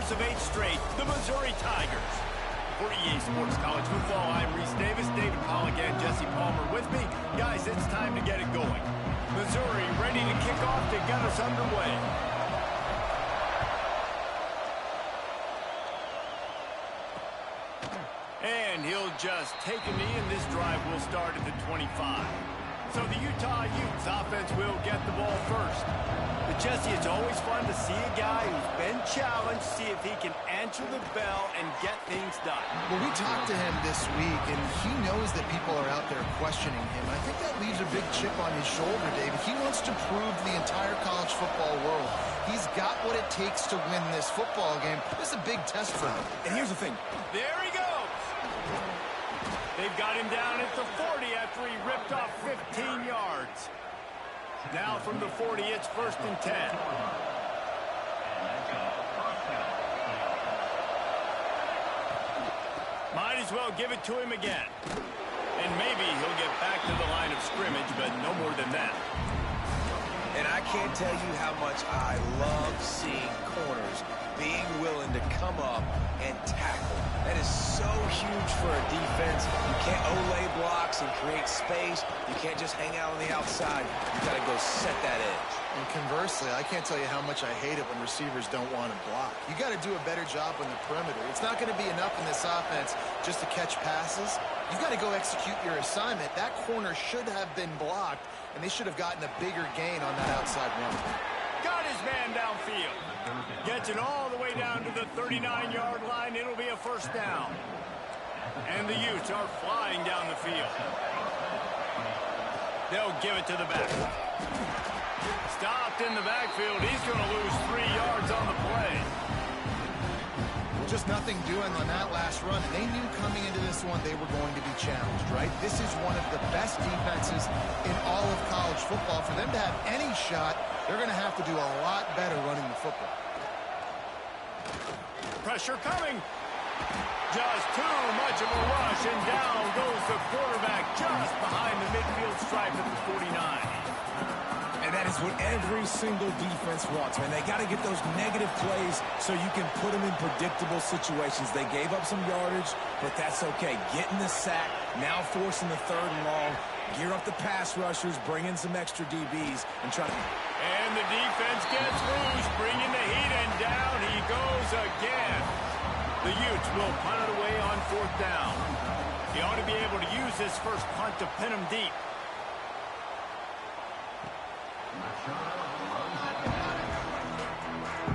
winners of 8 straight, the Missouri Tigers. For EA Sports College Football, I'm Reese Davis, David Pollock, and Jesse Palmer with me. Guys, it's time to get it going. Missouri ready to kick off to get us underway. And he'll just take a knee, and this drive will start at the 25. So the Utah Utes offense will get the ball first. But Jesse, it's always fun to see a guy who's been challenged, see if he can answer the bell and get things done. Well, we talked to him this week, and he knows that people are out there questioning him. I think that leaves a big chip on his shoulder, David. He wants to prove to the entire college football world he's got what it takes to win this football game. This is a big test for him. And here's the thing. There he goes. They've got him down at the 40 after he ripped off 15 yards. Now from the 40, it's 1st and 10. Might as well give it to him again. And maybe he'll get back to the line of scrimmage, but no more than that. And I can't tell you how much I love seeing corners being willing to come up and tackle. That is so huge for a defense. You can't olay blocks and create space. You can't just hang out on the outside. You got to go set that edge. And conversely, I can't tell you how much I hate it when receivers don't want to block. You got to do a better job on the perimeter. It's not going to be enough in this offense just to catch passes. You've got to go execute your assignment. That corner should have been blocked, and they should have gotten a bigger gain on that outside run. Got his man downfield. Gets it all the way down to the 39-yard line. It'll be a 1st down. And the Utes are flying down the field. They'll give it to the back. Stopped in the backfield. He's going to lose 3 yards on the play. Just nothing doing on that last run. And they knew coming into this one they were going to be challenged, right? This is one of the best defenses in all of college football. For them to have any shot, they're going to have to do a lot better running the football. Pressure coming. Just too much of a rush, and down goes the quarterback just behind the midfield stripe at the 49. And that is what every single defense wants, man. They got to get those negative plays so you can put them in predictable situations. They gave up some yardage, but that's okay. Getting the sack, now forcing the 3rd and long. Gear up the pass rushers, bring in some extra DBs, and try to... And the defense gets loose, bringing the heat, and down he goes again. The Utes will punt it away on 4th down. He ought to be able to use this first punt to pin him deep.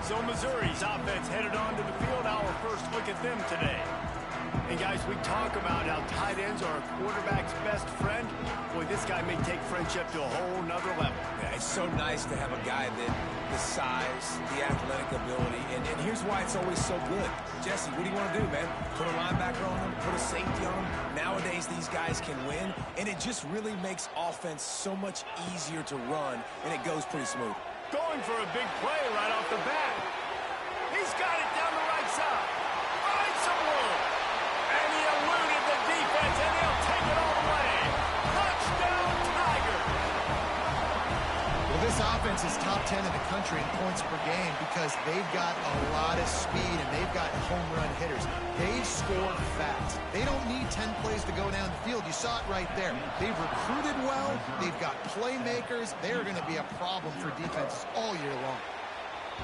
So Missouri's offense headed onto the field. Our first look at them today. And guys, we talk about how tight ends are a quarterback's best friend. Boy, this guy may take friendship to a whole nother level. Yeah, it's so nice to have a guy that the size, the athletic ability, and here's why it's always so good. Jesse, what do you want to do, man? Put a linebacker on him, put a safety on him. Nowadays, these guys can win, and it just really makes offense so much easier to run, and it goes pretty smooth. Going for a big play right off the bat. He's got it down the right side. Finds some room. And he eluded the defense, and they'll take it all the way. Touchdown, Tigers. Well, this offense is top 10 in the country in points per game because they've got a lot of speed and they've got home run hitters. They score fast. They don't need 10 plays to go down the field. You saw it right there. They've recruited well. They've got playmakers. They're going to be a problem for defenses all year long.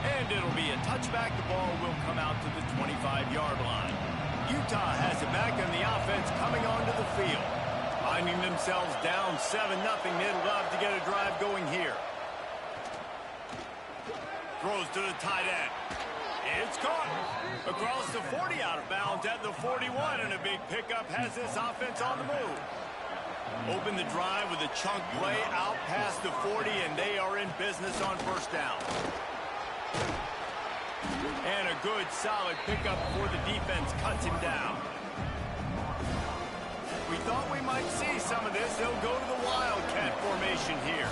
And it'll be a touchback. The ball will come out to the 25-yard line. Utah has it back, and the offense coming onto the field. Finding themselves down 7-0. They'd love to get a drive going here. Throws to the tight end. It's caught. Across the 40, out of bounds at the 41, and a big pickup has this offense on the move. Open the drive with a chunk play out past the 40, and they are in business on 1st down. And a good, solid pickup before the defense cuts him down. We thought we might see some of this. They'll go to the Wildcat formation here.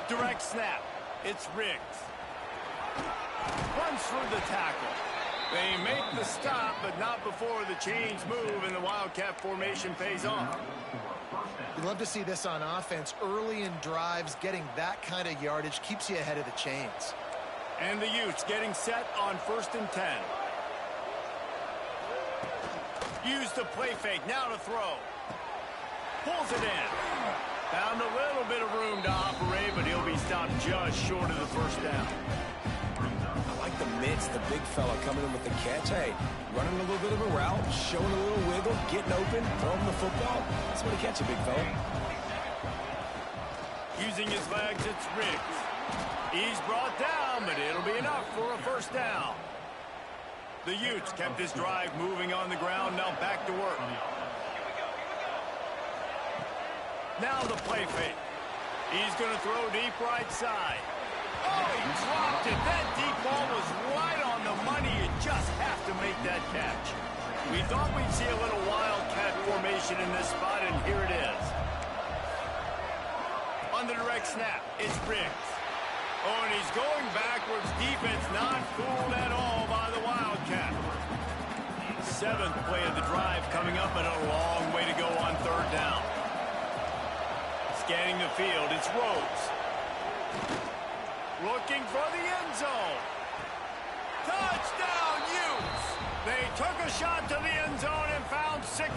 Direct snap. It's Riggs. Runs through the tackle. They make the stop, but not before the chains move and the Wildcat formation pays off. You'd love to see this on offense. Early in drives, getting that kind of yardage keeps you ahead of the chains. And the Utes getting set on 1st and 10. Use the play fake, now to throw. Pulls it in. Found a little bit of room to operate, but he'll be stopped just short of the 1st down. I like the mitts, the big fella coming in with the catch. Hey, running a little bit of a route, showing a little wiggle, getting open, throwing the football. That's what he catch, a big fella. Using his legs, it's Riggs. He's brought down, but it'll be enough for a 1st down. The Utes kept this drive moving on the ground, now back to work. Now the play fake. He's going to throw deep right side. Oh, he dropped it. That deep ball was right on the money. You just have to make that catch. We thought we'd see a little wildcat formation in this spot, and here it is. On the direct snap, it's Riggs. Oh, and he's going backwards. Defense not fooled at all by the Wildcat. 7th play of the drive coming up, and a long way to go on 3rd down. Scanning the field, it's Rhodes. Looking for the end zone. Touchdown, Utes! They took a shot to the end zone and found 6.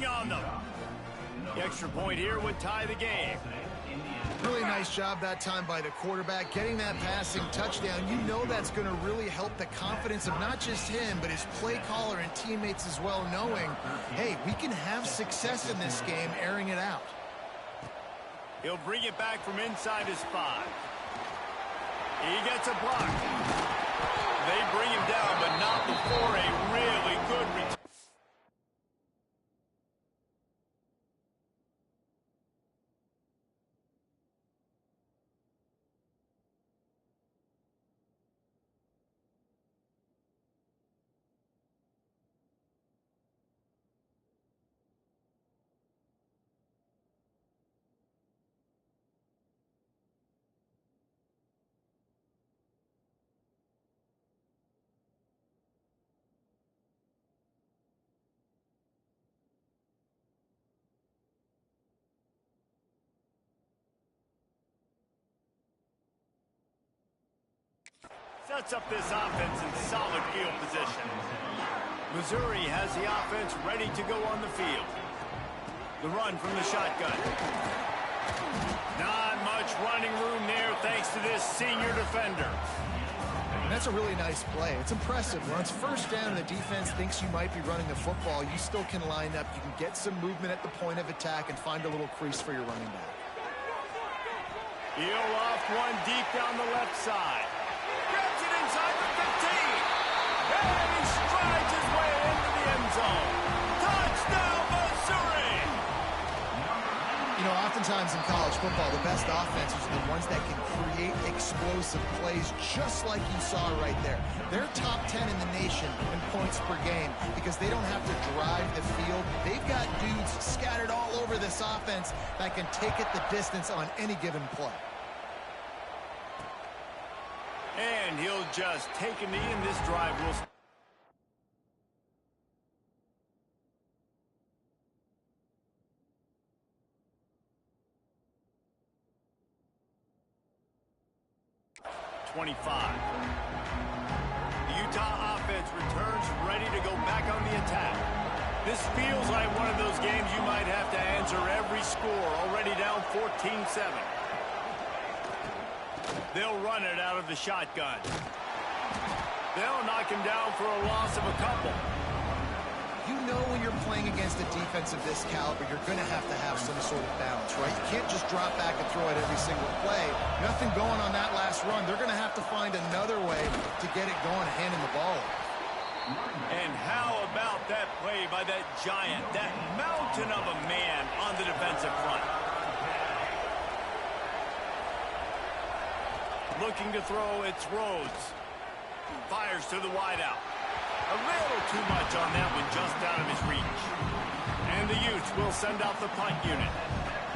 swing on them. The extra point here would tie the game. Really nice job that time by the quarterback, getting that passing touchdown. You know that's going to really help the confidence of not just him, but his play caller and teammates as well, knowing, hey, we can have success in this game airing it out. He'll bring it back from inside his 5. He gets a block. They bring him down, but not before a really good return. Sets up this offense in solid field position. Missouri has the offense ready to go on the field. The run from the shotgun. Not much running room there thanks to this senior defender. And that's a really nice play. It's impressive. When it's first down and the defense thinks you might be running the football, you still can line up. You can get some movement at the point of attack and find a little crease for your running back. He'll off one deep down the left side. Grabs it inside the 15. And he strides his way into the end zone. Touchdown, Missouri! You know, oftentimes in college football, the best offenses are the ones that can create explosive plays just like you saw right there. They're top 10 in the nation in points per game because they don't have to drive the field. They've got dudes scattered all over this offense that can take it the distance on any given play. And he'll just take a knee, and this drive will... ...25. The Utah offense returns ready to go back on the attack. This feels like one of those games you might have to answer every score, already down 14-7. They'll run it out of the shotgun. They'll knock him down for a loss of a couple. You know when you're playing against a defense of this caliber, you're going to have some sort of balance, right? You can't just drop back and throw it every single play. Nothing going on that last run. They're going to have to find another way to get it going, handing the ball off. And how about that play by that giant, that mountain of a man on the defensive front? Looking to throw, it's Rhodes. Fires to the wideout. A little too much on that one, just out of his reach. And the Utes will send out the punt unit.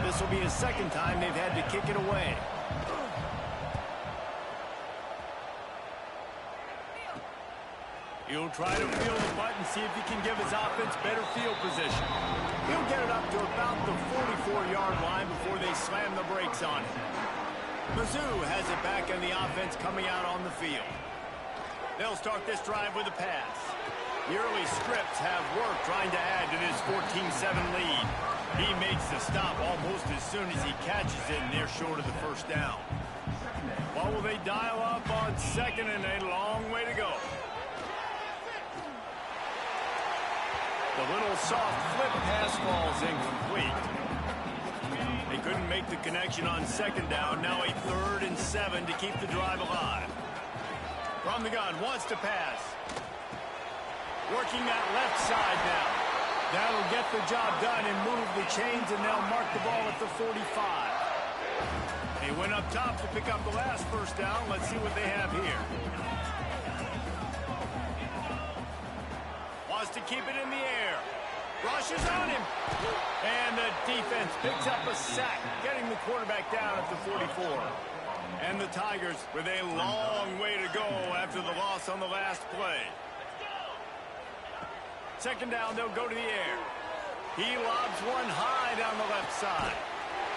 This will be his second time they've had to kick it away. He'll try to field the punt and see if he can give his offense better field position. He'll get it up to about the 44-yard line before they slam the brakes on him. Mizzou has it back on the offense coming out on the field. They'll start this drive with a pass. The early scripts have worked trying to add to this 14-7 lead. He makes the stop almost as soon as he catches it, and they're short of the first down. What will they dial up on second, and a long way to go? The little soft flip pass falls incomplete. They couldn't make the connection on second down. Now a 3rd and 7 to keep the drive alive. From the gun, wants to pass. Working that left side now. That'll get the job done and move the chains, and they'll mark the ball at the 45. They went up top to pick up the last first down. Let's see what they have here. Wants to keep it in the air. Rushes on him. And the defense picks up a sack, getting the quarterback down at the 44. And the Tigers with a long way to go after the loss on the last play. Second down, they'll go to the air. He lobs one high down the left side.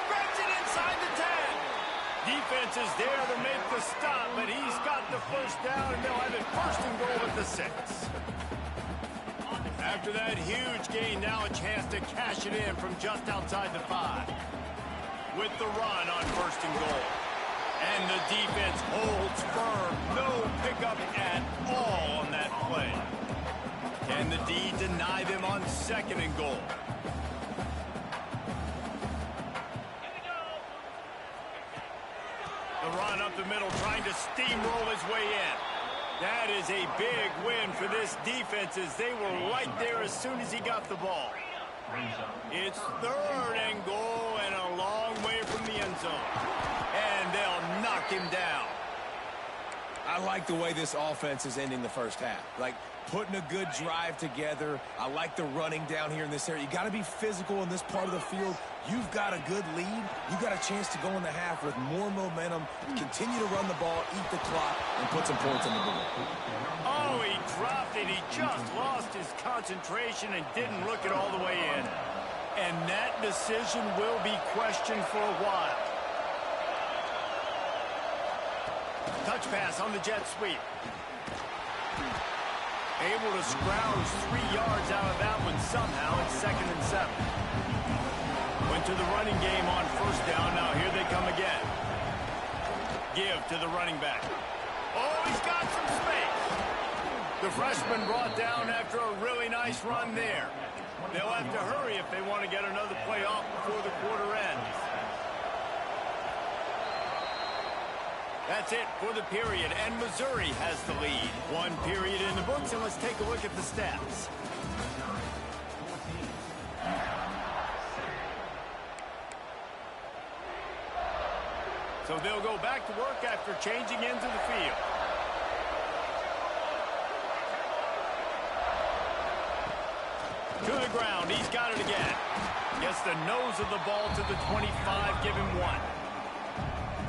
Grabs it inside the 10. Defense is there to make the stop, but he's got the first down, and they'll have it 1st and goal at the 6. After that huge gain, now a chance to cash it in from just outside the 5. With the run on 1st and goal. And the defense holds firm. No pickup at all on that play. Can the D deny them on 2nd and goal? The run up the middle, trying to steamroll his way in. That is a big win for this defense as they were right there as soon as he got the ball. It's 3rd and goal and a long way from the end zone. And they'll knock him down. I like the way this offense is ending the first half. Like, putting a good drive together. I like the running down here in this area. You got to be physical in this part of the field. You've got a good lead. You've got a chance to go in the half with more momentum, continue to run the ball, eat the clock, and put some points on the board. Oh, he dropped it. He just lost his concentration and didn't look it all the way in. And that decision will be questioned for a while. Touch pass on the jet sweep. Able to scrounge 3 yards out of that one somehow. It's 2nd and 7. Went to the running game on 1st down. Now here they come again. Give to the running back. Oh, he's got some space. The freshman brought down after a really nice run there. They'll have to hurry if they want to get another play off before the quarter ends. That's it for the period, and Missouri has the lead. 1 period in the books, and let's take a look at the stats. So they'll go back to work after changing into the field. To the ground, he's got it again. Gets the nose of the ball to the 25, give him 1.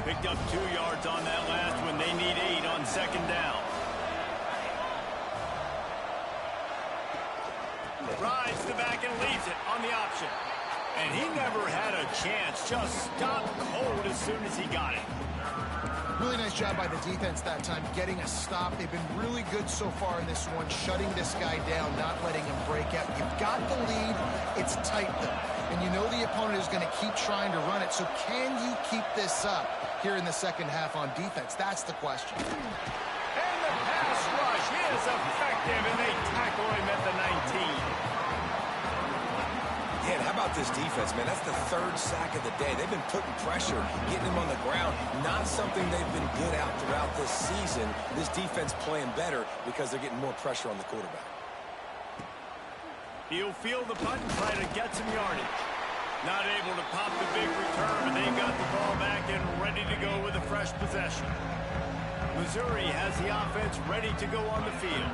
Picked up 2 yards on that last one. They need 8 on 2nd down. Rides the back and leaves it on the option. And he never had a chance. Just stopped cold as soon as he got it. Really nice job by the defense that time, getting a stop. They've been really good so far in this one, shutting this guy down, not letting him break out. You've got the lead. It's tight, though. And you know the opponent is going to keep trying to run it. So can you keep this up here in the 2nd half on defense? That's the question. And the pass rush is effective, and they tackle him at the 19. Yeah, and how about this defense, man? That's the 3rd sack of the day. They've been putting pressure, getting him on the ground. Not something they've been good at throughout this season. This defense playing better because they're getting more pressure on the quarterback. He'll feel the punt and try to get some yardage. Not able to pop the big return, but they've got the ball back and ready to go with a fresh possession. Missouri has the offense ready to go on the field.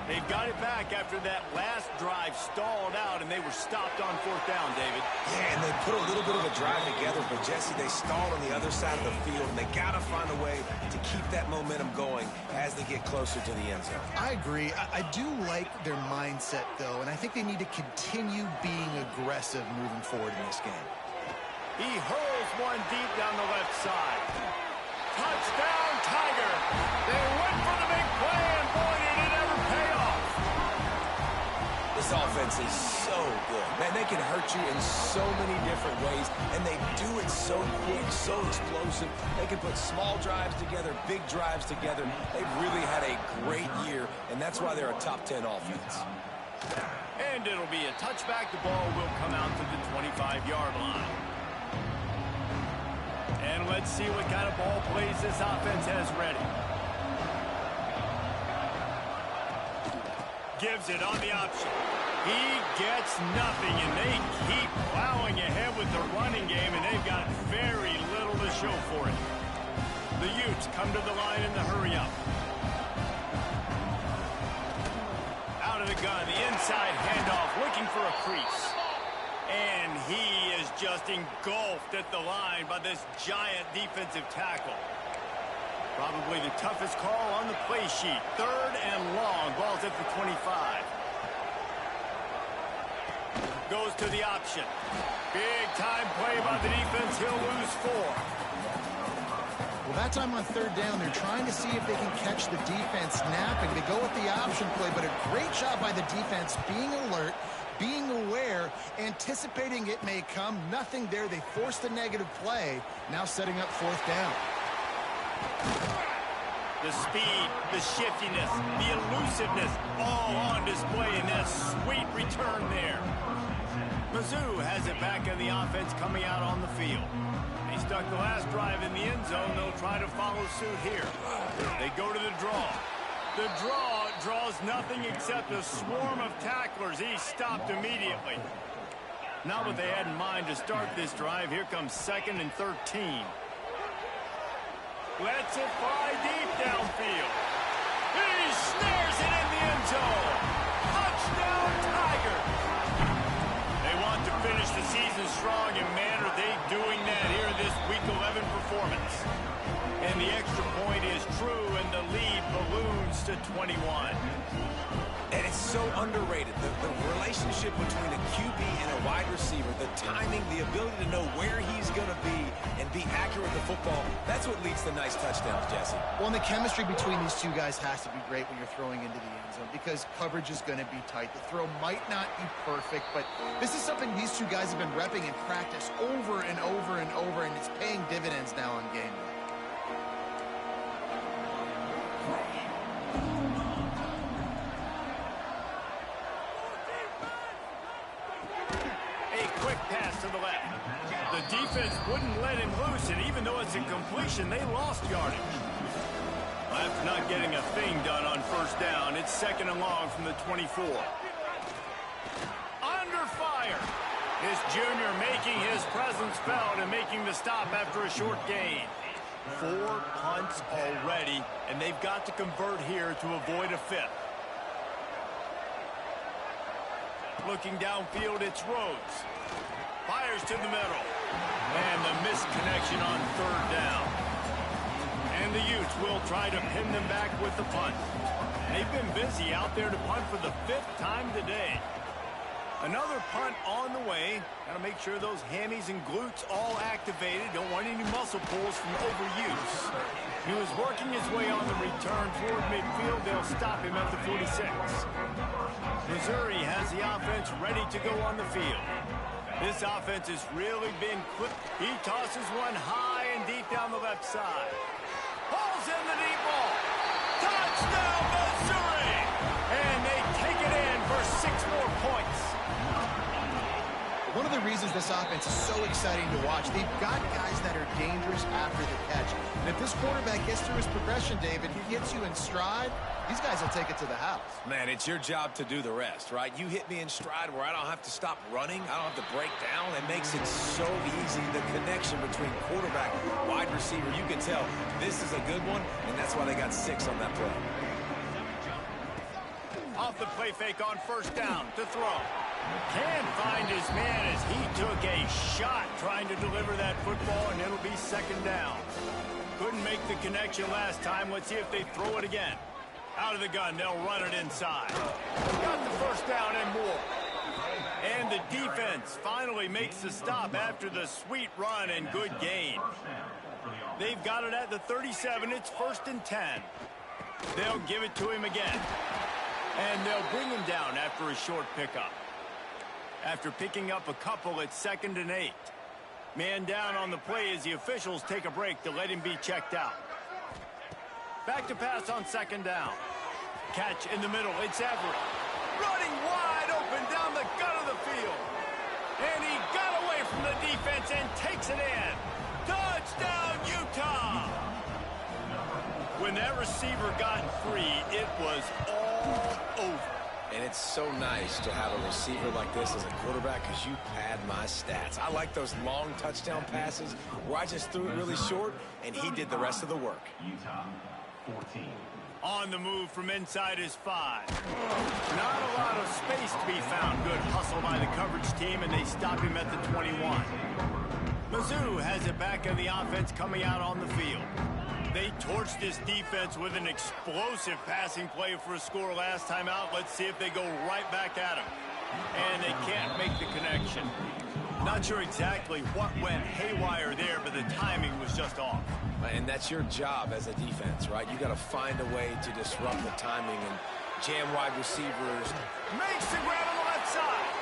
They've got it back after that last drive stalled out, and they were stopped on 4th down, David. Yeah, and they put a little bit of a drive together, but, Jesse, they stalled on the other side of the field, and they got to find a way to keep that momentum going as they get closer to the end zone. I agree. I do like their mindset, though, and I think they need to continue being aggressive moving forward in this game. He hurls one deep down the left side. Touchdown, Tiger! They went for the big play, and boy, did it ever pay off! This offense is so good. Man, they can hurt you in so many different ways, and they do it so quick, so explosive. They can put small drives together, big drives together. They've really had a great year, and that's why they're a top 10 offense. And it'll be a touchback. The ball will come out to the 25-yard line. And let's see what kind of ball plays this offense has ready. Gives it on the option. He gets nothing, and they keep plowing ahead with the running game, and they've got very little to show for it. The Utes come to the line in the hurry-up. Out of the gun, the inside handoff, looking for a crease. And he is just engulfed at the line by this giant defensive tackle. Probably the toughest call on the play sheet. 3rd and long. Ball's at the 25. Goes to the option. Big time play by the defense. He'll lose 4. Well, that time on third down, they're trying to see if they can catch the defense napping. They go with the option play, but a great job by the defense being alert, being aware, anticipating it may come. Nothing there. They forced a negative play, now setting up fourth down. The speed, the shiftiness, the elusiveness, all on display in that sweet return there. Mizzou has it back in the offense coming out on the field. They stuck the last drive in the end zone. They'll try to follow suit here. They go to the draw. The draw draws nothing except a swarm of tacklers. He's stopped immediately. Not what they had in mind to start this drive. Here comes 2nd and 13. Lets it fly deep downfield. He snares it in the end zone. Touchdown, Tiger. They want to finish the season strong, and man, are they doing that here in this Week 11 performance. And the extra point is true, and the lead balloons to 21. And it's so underrated. The relationship between a QB and a wide receiver, the timing, the ability to know where he's going to be and be accurate with the football, that's what leads to nice touchdowns, Jesse. Well, and the chemistry between these two guys has to be great when you're throwing into the end zone because coverage is going to be tight. The throw might not be perfect, but this is something these two guys have been repping in practice over and over and over, and it's paying dividends now on game day. The defense wouldn't let him loose, and even though it's a completion, they lost yardage. After not getting a thing done on first down, it's 2nd and long from the 24. Under fire. This junior making his presence felt and making the stop after a short gain. 4 punts already, and they've got to convert here to avoid a 5th. Looking downfield, it's Rhodes. Fires to the middle. And the misconnection on third down. And the Utes will try to pin them back with the punt. They've been busy out there to punt for the 5th time today. Another punt on the way. Got to make sure those hammies and glutes all activated. Don't want any muscle pulls from overuse. He was working his way on the return toward midfield. They'll stop him at the 46. Missouri has the offense ready to go on the field. This offense has really been quick. He tosses one high and deep down the left side. Pulls in the deep ball. Touchdown, Missouri! And they take it in for 6 more points. One of the reasons this offense is so exciting to watch, they've got guys that are dangerous after the catch. And if this quarterback gets through his progression, David, he gets you in stride, these guys will take it to the house. Man, it's your job to do the rest, right? You hit me in stride where I don't have to stop running. I don't have to break down. It makes it so easy. The connection between quarterback, wide receiver, you can tell this is a good one, and that's why they got 6 on that play. Off the play fake on first down to throw. Can't find his man as he took a shot trying to deliver that football, and it'll be 2nd down. Couldn't make the connection last time. Let's see if they throw it again. Out of the gun, they'll run it inside. Got the first down and more. And the defense finally makes the stop after the sweet run and good gain. They've got it at the 37. It's 1st and 10. They'll give it to him again. And they'll bring him down after a short pickup. After picking up a couple, it's 2nd and 8. Man down on the play as the officials take a break to let him be checked out. Back to pass on 2nd down. Catch in the middle. It's Everett. Running wide open down the gut of the field. And he got away from the defense and takes it in. Touchdown, Utah! When that receiver got free, it was all over. And it's so nice to have a receiver like this as a quarterback because you pad my stats. I like those long touchdown passes where I just threw it really short and he did the rest of the work. Utah, 14. On the move from inside his 5. Not a lot of space to be found. Good hustle by the coverage team, and they stop him at the 21. Mizzou has it back in the offense coming out on the field. They torched this defense with an explosive passing play for a score last time out. Let's see if they go right back at him. And they can't make the connection. Not sure exactly what went haywire there, but the timing was just off. And that's your job as a defense, right? You got to find a way to disrupt the timing and jam wide receivers. Makes the grab on the left side.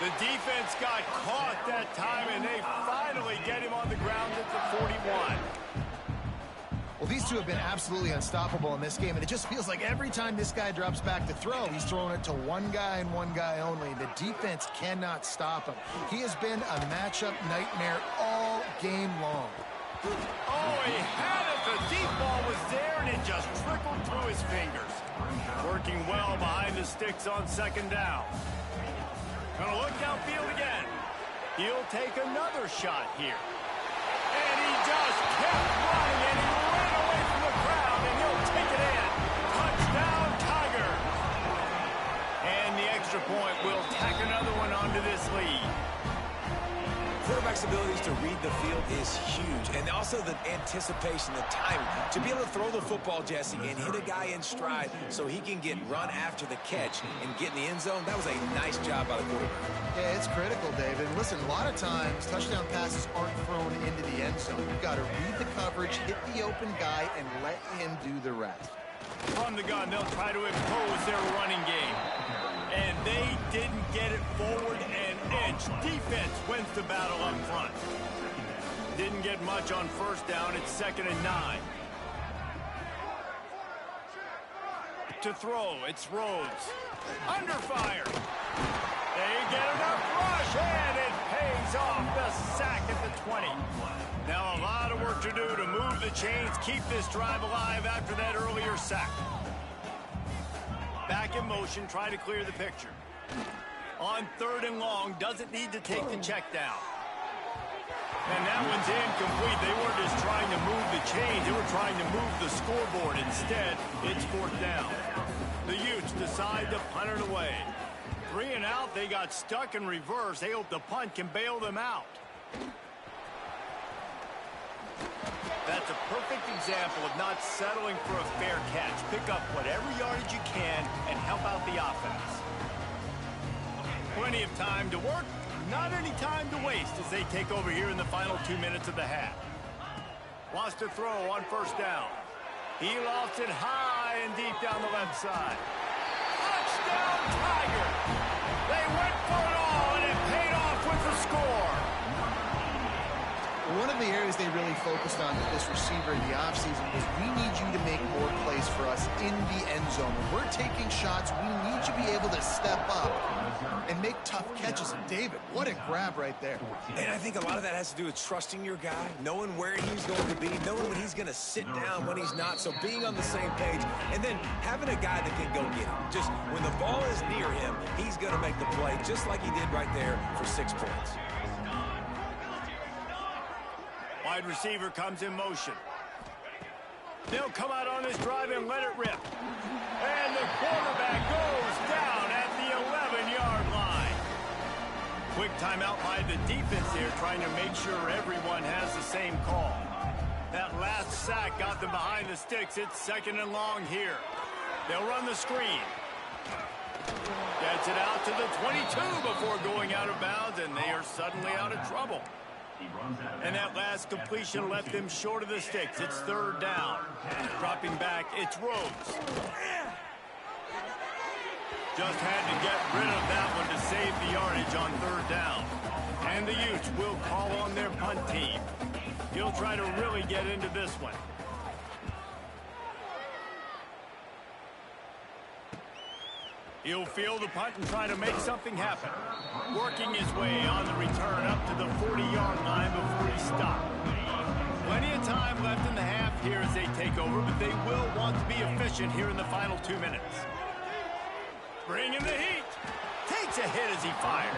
The defense got caught that time, and they finally get him on the ground at the 41. Well, these two have been absolutely unstoppable in this game, and it just feels like every time this guy drops back to throw, he's throwing it to one guy and one guy only. The defense cannot stop him. He has been a matchup nightmare all game long. Oh, he had it. The deep ball was there, and it just trickled through his fingers. Working well behind the sticks on second down. Gonna look downfield again. He'll take another shot here. And he just kept running, and he ran away from the crowd, and he'll take it in. Touchdown, Tiger. And the extra point will tack another one onto this lead. Quarterback's abilities to read the field is huge, and also the anticipation, the timing. To be able to throw the football, Jesse, and hit a guy in stride so he can get run after the catch and get in the end zone, that was a nice job by the quarterback. Yeah, it's critical, David. Listen, a lot of times, touchdown passes aren't thrown into the end zone. You've got to read the coverage, hit the open guy, and let him do the rest. From the gun, they'll try to impose their running game. And they didn't get it forward an inch. Defense wins the battle up front. Didn't get much on first down. It's 2nd and 9. To throw, it's Rhodes. Under fire. They get enough rush, and it pays off. The sack at the 20. Now a lot of work to do to move the chains, keep this drive alive after that earlier sack. Back in motion, try to clear the picture. On 3rd and long, doesn't need to take the check down. And that one's incomplete. They weren't just trying to move the chains, they were trying to move the scoreboard. Instead, it's 4th down. The Utes decide to punt it away. 3 and out, they got stuck in reverse. They hope the punt can bail them out. That's a perfect example of not settling for a fair catch. Pick up whatever yardage you can and help out the offense. Plenty of time to work, not any time to waste as they take over here in the final 2 minutes of the half. Wants to throw on 1st down. He lofts it high and deep down the left side. Touchdown, Tiger! They went for it all, and it paid off with the score. One of the areas they really focused on with this receiver in the offseason was we need you to make more plays for us in the end zone. When we're taking shots, we need you to be able to step up and make tough catches. And David, what a grab right there. And I think a lot of that has to do with trusting your guy, knowing where he's going to be, knowing when he's going to sit down, when he's not. So being on the same page, and then having a guy that can go get him. Just when the ball is near him, he's going to make the play, just like he did right there for 6 points. Wide receiver comes in motion. They'll come out on this drive and let it rip. And the quarterback goes down at the 11-yard line. Quick timeout by the defense here, trying to make sure everyone has the same call. That last sack got them behind the sticks. It's 2nd and long here. They'll run the screen. Gets it out to the 22 before going out of bounds, and they are suddenly out of trouble. And that last completion left them short of the sticks. It's 3rd down. Dropping back, it's Rhodes. Just had to get rid of that one to save the yardage on 3rd down. And the Utes will call on their punt team. He'll try to really get into this one. He'll field the punt and try to make something happen. Working his way on the return up to the 40-yard line before he stopped. Plenty of time left in the half here as they take over, but they will want to be efficient here in the final 2 minutes. Bringing the heat. Takes a hit as he fires.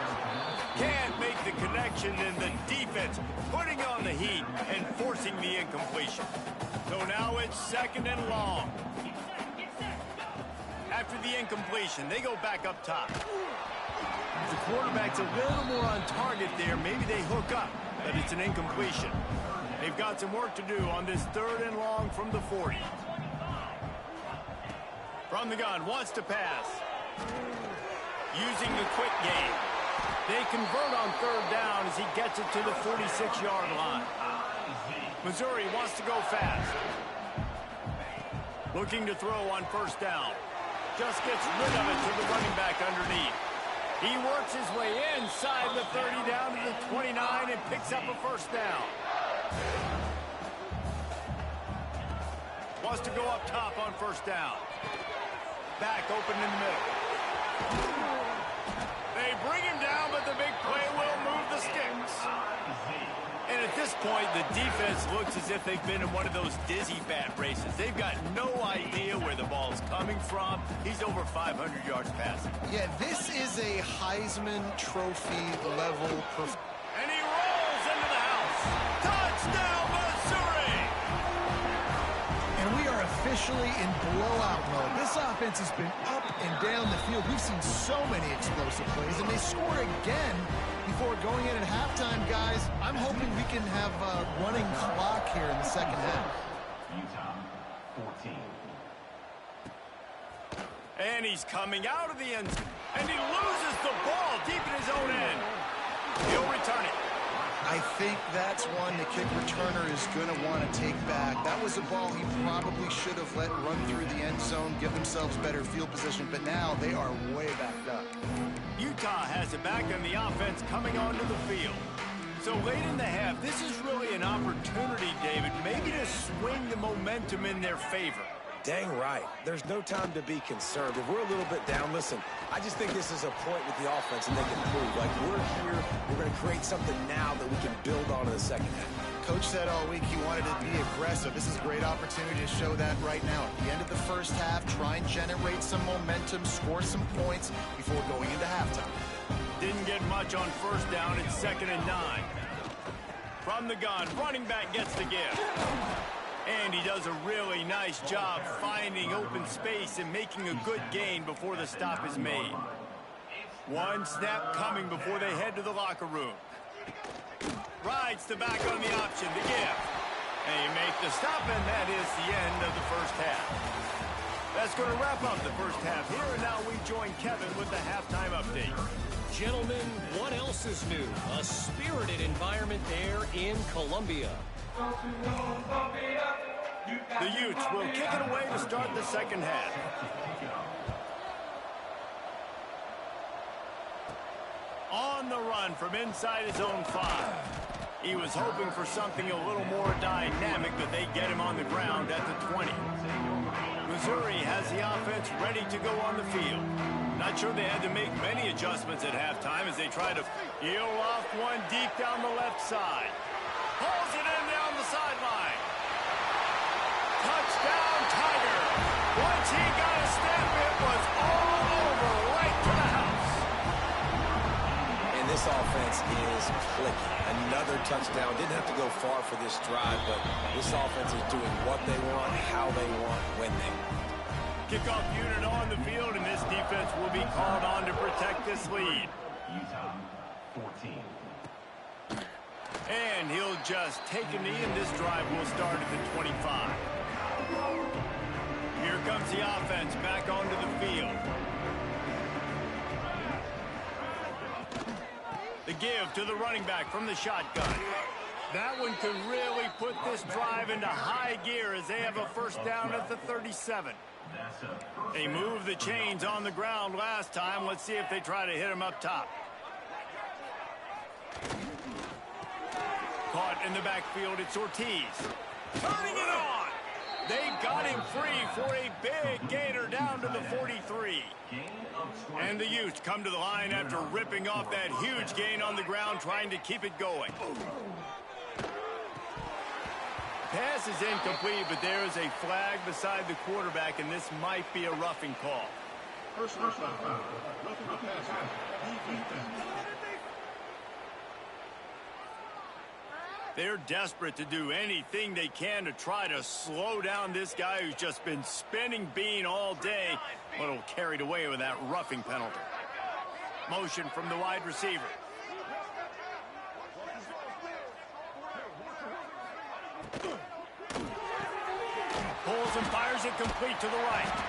Can't make the connection, and the defense putting on the heat and forcing the incompletion. So now it's 2nd and long. After the incompletion, they go back up top. The quarterback's a little more on target there. Maybe they hook up, but it's an incompletion. They've got some work to do on this 3rd and long from the 40. From the gun, wants to pass. Using the quick game. They convert on third down as he gets it to the 46-yard line. Missouri wants to go fast. Looking to throw on first down. Just gets rid of it to the running back underneath. He works his way inside the 30 down to the 29 and picks up a first down. Wants to go up top on first down. Back open in the middle. They bring him down, but the big play will move the sticks. And at this point, the defense looks as if they've been in one of those dizzy bat races. They've got no idea where the ball's coming from. He's over 500 yards passing. Yeah, this is a Heisman Trophy level performance. And he rolls into the house. Touchdown, Missouri! And we are officially in blowout mode. This offense has been up and down the field. We've seen so many explosive plays, and they score again before going in at halftime, guys. I'm hoping we can have a running clock here in the second half. Utah, 14. And he's coming out of the end zone. And he loses the ball deep in his own end. He'll return it. I think that's one the kick returner is going to want to take back. That was a ball he probably should have let run through the end zone, give themselves better field position, but now they are way backed up. Utah has it back on the offense coming onto the field. So late in the half, this is really an opportunity, David, maybe to swing the momentum in their favor. Dang right. There's no time to be concerned. If we're a little bit down, listen, I just think this is a point with the offense and they can prove. Like, we're here, we're going to create something now that we can build on in the second half. Coach said all week he wanted to be aggressive. This is a great opportunity to show that right now. At the end of the first half, try and generate some momentum, score some points before going into halftime. Didn't get much on first down. It's 2nd and 9. From the gun, running back gets the gift. And he does a really nice job finding open space and making a good gain before the stop is made. One snap coming before they head to the locker room. Rides the back on the option, the gift. And you make the stop, and that is the end of the first half. That's going to wrap up the first half here, and now we join Kevin with the halftime update. Gentlemen, what else is new? A spirited environment there in Columbia. The Utes will kick it away to start the second half. On the run from inside his own 5. He was hoping for something a little more dynamic, but they get him on the ground at the 20. Missouri has the offense ready to go on the field. Not sure they had to make many adjustments at halftime as they try to peel off one deep down the left side. Pulls it in down the sideline. Touchdown, Tiger. Once he got a step, it was all over right to the house. And this offense is clicking. Another touchdown. Didn't have to go far for this drive, but this offense is doing what they want, how they want, when they want. Kickoff unit on the field, and this defense will be called on to protect this lead. Utah, 14. And he'll just take a knee, and this drive will start at the 25. Here comes the offense back onto the field. The give to the running back from the shotgun. That one could really put this drive into high gear as they have a first down at the 37. They moved the chains on the ground last time. Let's see if they try to hit him up top. Caught in the backfield, it's Ortiz. Turning it on! They got him free for a big gainer down to the 43. And the Utes come to the line after ripping off that huge gain on the ground, trying to keep it going. Pass is incomplete, but there is a flag beside the quarterback, and this might be a roughing call. Personal foul. Roughing the passer. They're desperate to do anything they can to try to slow down this guy who's just been spinning bean all day, but will carried away with that roughing penalty. Motion from the wide receiver. Pulls and fires it complete to the right.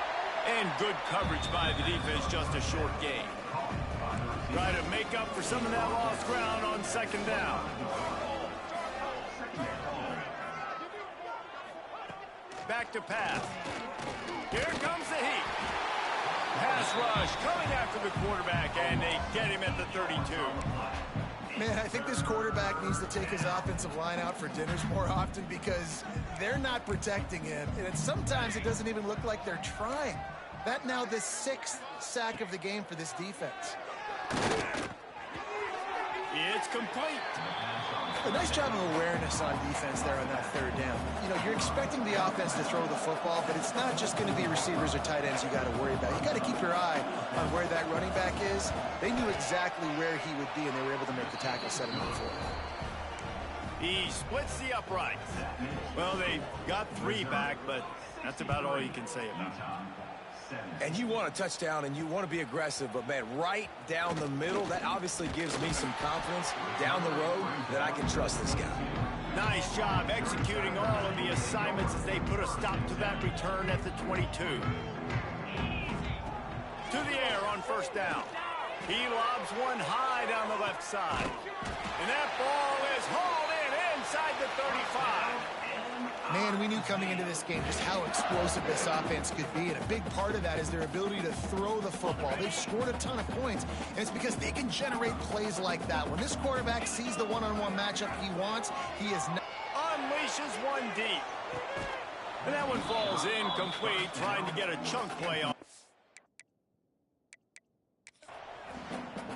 And good coverage by the defense, just a short gain. Try to make up for some of that lost ground on second down. Back to pass. Here comes the heat. Pass rush coming after the quarterback, and they get him at the 32. Man, I think this quarterback needs to take his offensive line out for dinners more often because they're not protecting him. And sometimes it doesn't even look like they're trying. That now the 6th sack of the game for this defense. It's complete. A nice job of awareness on defense there on that third down. You know, you're expecting the offense to throw the football, but it's not just going to be receivers or tight ends you got to worry about. You got to keep your eye on where that running back is. They knew exactly where he would be, and they were able to make the tackle, set him up for it. He splits the uprights. Well, they got 3 back, but that's about all you can say about it. And you want a touchdown and you want to be aggressive, but man, right down the middle, that obviously gives me some confidence down the road that I can trust this guy. Nice job executing all of the assignments as they put a stop to that return at the 22. To the air on first down. He lobs one high down the left side. And that ball is hauled in inside the 35. Man, we knew coming into this game just how explosive this offense could be, and a big part of that is their ability to throw the football. They've scored a ton of points, and it's because they can generate plays like that. When this quarterback sees the one-on-one matchup he wants, he is not... Unleashes one deep. And that one falls incomplete, trying to get a chunk play on.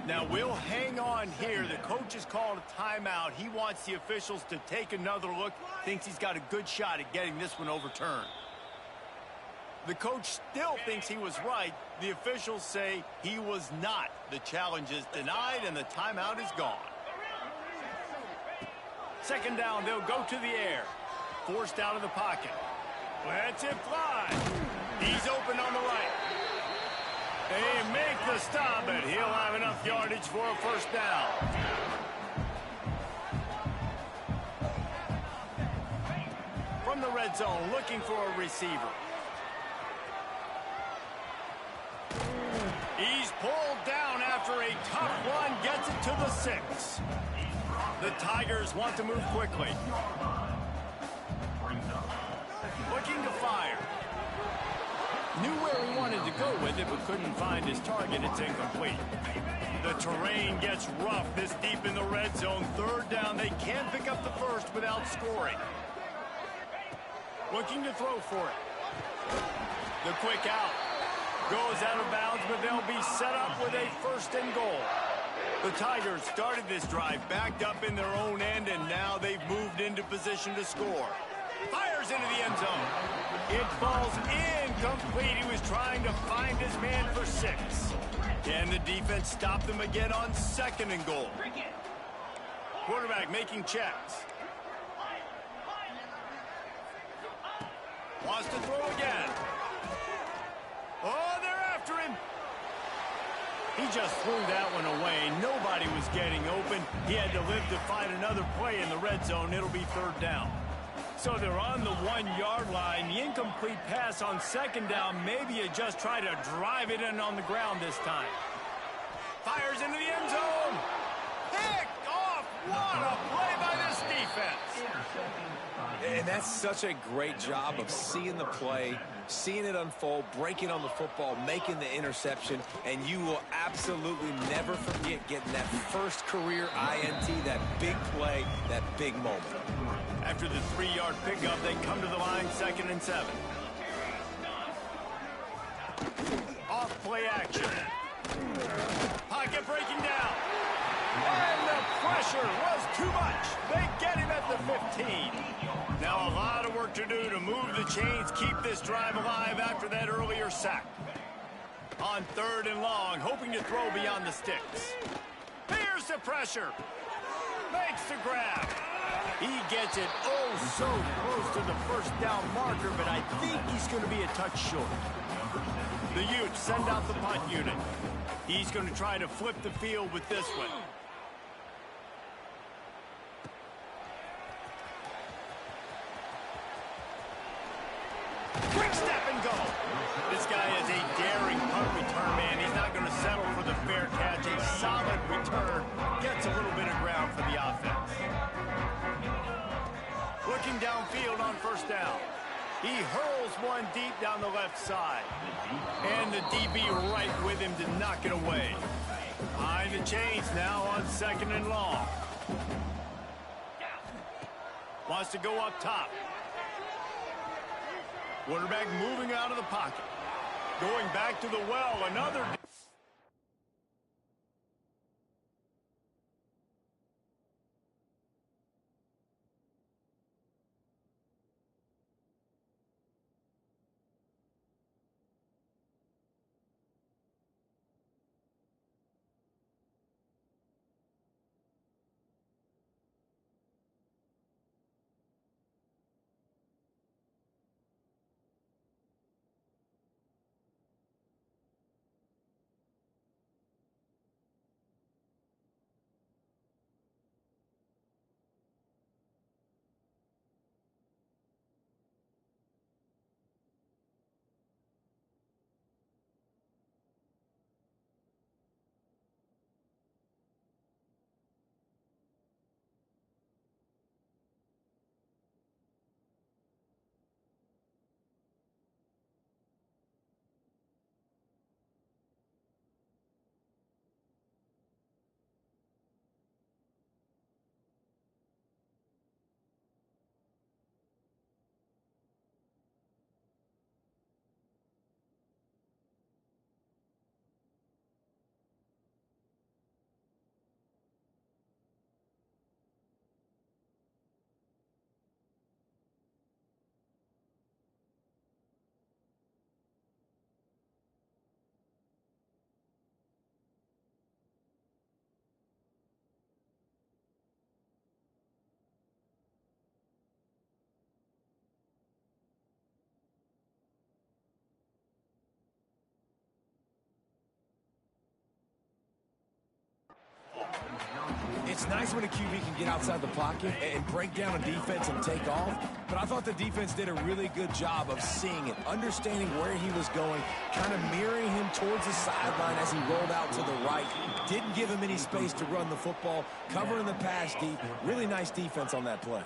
Now, we'll hang on here. The coach has called a timeout. He wants the officials to take another look. Thinks he's got a good shot at getting this one overturned. The coach still thinks he was right. The officials say he was not. The challenge is denied, and the timeout is gone. Second down, they'll go to the air. Forced out of the pocket. Lets it fly. He's open on the right. They make the stop, and he'll have enough yardage for a first down. From the red zone, looking for a receiver. He's pulled down after a tough run, gets it to the 6. The Tigers want to move quickly. Looking to fire. Knew where he wanted to go with it, but couldn't find his target. It's incomplete. The terrain gets rough this deep in the red zone. Third down, they can't pick up the first without scoring. Looking to throw for it. The quick out. Goes out of bounds, but they'll be set up with a first and goal. The Tigers started this drive backed up in their own end, and now they've moved into position to score. Fires into the end zone. It falls incomplete. He was trying to find his man for 6. Can the defense stop them again on second and goal? Quarterback making checks. Wants to throw again. Oh, they're after him. He just threw that one away. Nobody was getting open. He had to live to find another play in the red zone. It'll be third down. So they're on the 1-yard line. The incomplete pass on second down. Maybe you just try to drive it in on the ground this time. Fires into the end zone. Picked off. What a play by this defense. And that's such a great job of seeing the play, seeing it unfold, breaking on the football, making the interception, and you will absolutely never forget getting that first career INT, that big play, that big moment. After the 3-yard pickup, they come to the line, 2nd and 7. Off play action. Pocket breaking down. And the pressure was too much. They get him at the 15. Now a lot of work to do to move the chains, keep this drive alive after that earlier sack. On 3rd and long, hoping to throw beyond the sticks. Here's the pressure. Makes the grab. He gets it oh so close to the first down marker, but I think he's going to be a touch short. The Utes send out the punt unit. He's going to try to flip the field with this one. Quick step and go. This guy is a daring punt return man. He's not going to settle for the fair catch. A solid looking downfield on first down. He hurls one deep down the left side. And the DB right with him to knock it away. Behind the chains now on 2nd and long. Wants to go up top. Quarterback moving out of the pocket. Going back to the well, another... It's nice when a QB can get outside the pocket and break down a defense and take off, but I thought the defense did a really good job of seeing it, understanding where he was going, kind of mirroring him towards the sideline as he rolled out to the right. Didn't give him any space to run the football, covering the pass deep. Really nice defense on that play.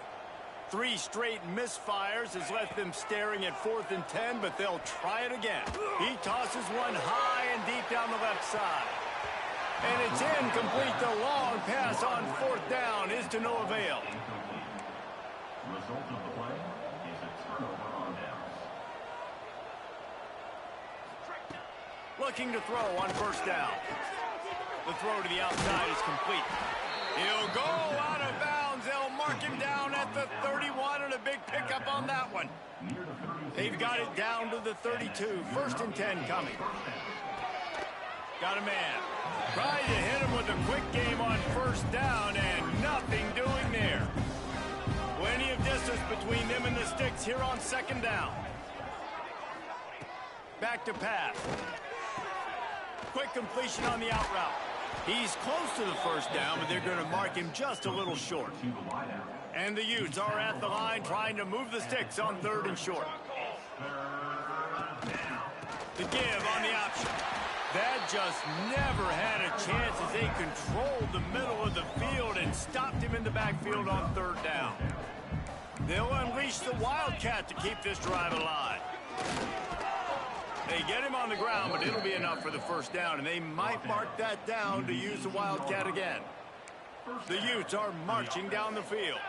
3 straight misfires has left them staring at 4th and 10, but they'll try it again. He tosses one high and deep down the left side. And it's incomplete. The long pass on 4th down is to no avail. Result of the play is a turnover on downs. Looking to throw on 1st down. The throw to the outside is complete. He'll go out of bounds. They'll mark him down at the 31, and a big pickup on that one. They've got it down to the 32. 1st and 10 coming. Got a man. Tried to hit him with a quick game on 1st down, and nothing doing there. Plenty of distance between them and the sticks here on 2nd down. Back to pass. Quick completion on the out route. He's close to the 1st down, but they're going to mark him just a little short. And the Utes are at the line trying to move the sticks on 3rd and short. The give on the option. That just never had a chance as they controlled the middle of the field and stopped him in the backfield on 3rd down. They'll unleash the Wildcat to keep this drive alive. They get him on the ground, but it'll be enough for the 1st down, and they might mark that down to use the Wildcat again. The Utes are marching down the field.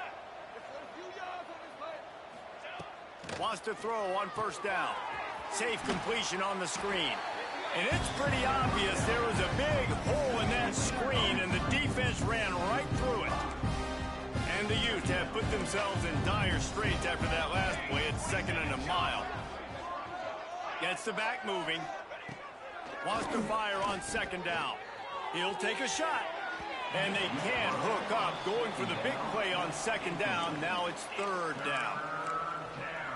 Wants to throw on 1st down. Safe completion on the screen. And it's pretty obvious there was a big hole in that screen, and the defense ran right through it. And the Utes have put themselves in dire straits after that last play. It's 2nd and a mile. Gets the back moving. Wants to fire on 2nd down. He'll take a shot. And they can't hook up. Going for the big play on 2nd down. Now it's 3rd down.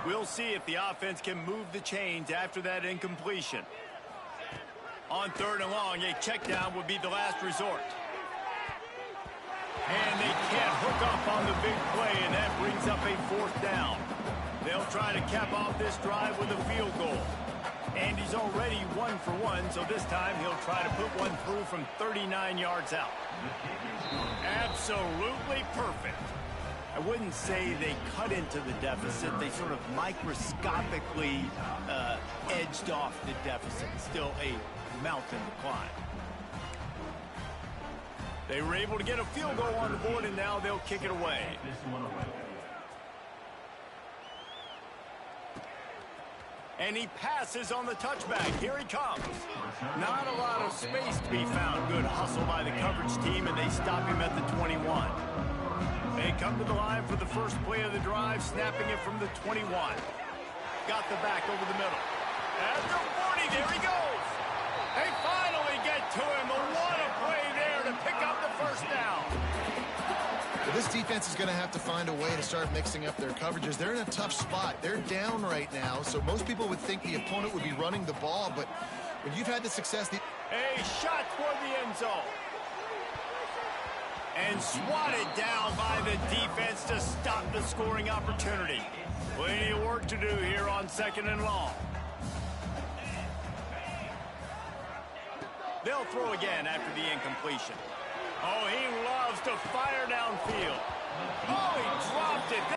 We'll see if the offense can move the chains after that incompletion. On 3rd and long, a check down would be the last resort. And they can't hook up on the big play, and that brings up a 4th down. They'll try to cap off this drive with a field goal. And he's already 1 for 1, so this time he'll try to put one through from 39 yards out. Absolutely perfect. I wouldn't say they cut into the deficit. They sort of microscopically edged off the deficit. Still a mountain to climb. They were able to get a field goal on the board, and now they'll kick it away. And he passes on the touchback. Here he comes. Not a lot of space to be found. Good hustle by the coverage team, and they stop him at the 21. They come to the line for the first play of the drive, snapping it from the 21. Got the back over the middle. At the 40, there he goes. They finally get to him. What a play there to pick up the first down. Well, this defense is going to have to find a way to start mixing up their coverages. They're in a tough spot. They're down right now, so most people would think the opponent would be running the ball, but when you've had the success... A shot toward the end zone. And swatted down by the defense to stop the scoring opportunity. Plenty of work to do here on 2nd and long. They'll throw again after the incompletion. Oh, he loves to fire downfield. Oh, he dropped it.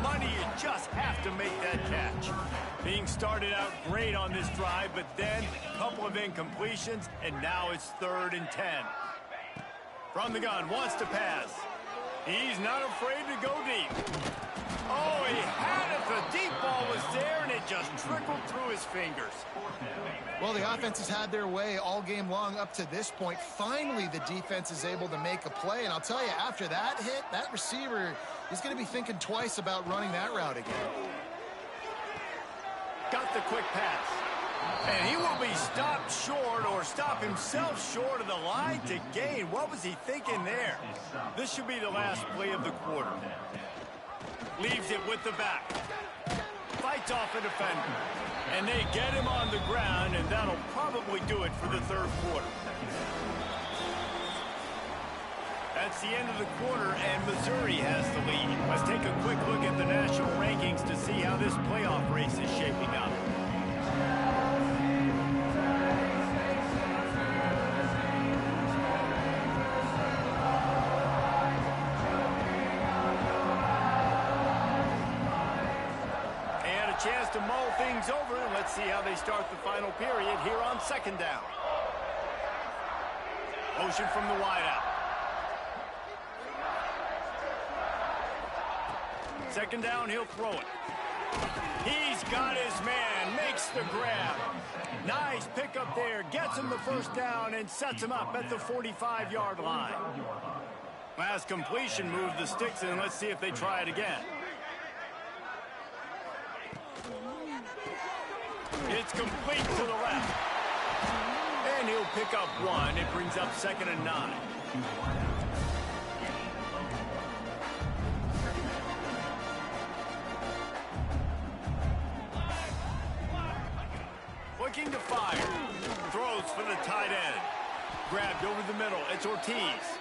money. You just have to make that catch. Being started out great on this drive, but then a couple of incompletions, and now it's 3rd and 10. From the gun, wants to pass. He's not afraid to go deep. Oh, he had it. The deep ball was there, and it just trickled through his fingers. Well, the offense has had their way all game long up to this point. Finally, the defense is able to make a play. And I'll tell you, after that hit, that receiver is going to be thinking twice about running that route again. Got the quick pass. And he will be stopped short or stop himself short of the line to gain. What was he thinking there? This should be the last play of the quarter. Leaves it with the back. Fights off a defender. And they get him on the ground, and that'll probably do it for the 3rd quarter. That's the end of the quarter, and Missouri has the lead. Let's take a quick look at the national rankings to see how this playoff race is shaping up. Chance to mull things over, and let's see how they start the final period here on 2nd down. Motion from the wideout. 2nd down, he'll throw it. He's got his man, makes the grab. Nice pickup there, gets him the 1st down and sets him up at the 45-yard line. Last completion moved the sticks in. Let's see if they try it again. It's complete to the left. And he'll pick up 1. It brings up 2nd and 9. Looking to fire. Throws for the tight end. Grabbed over the middle. It's Ortiz.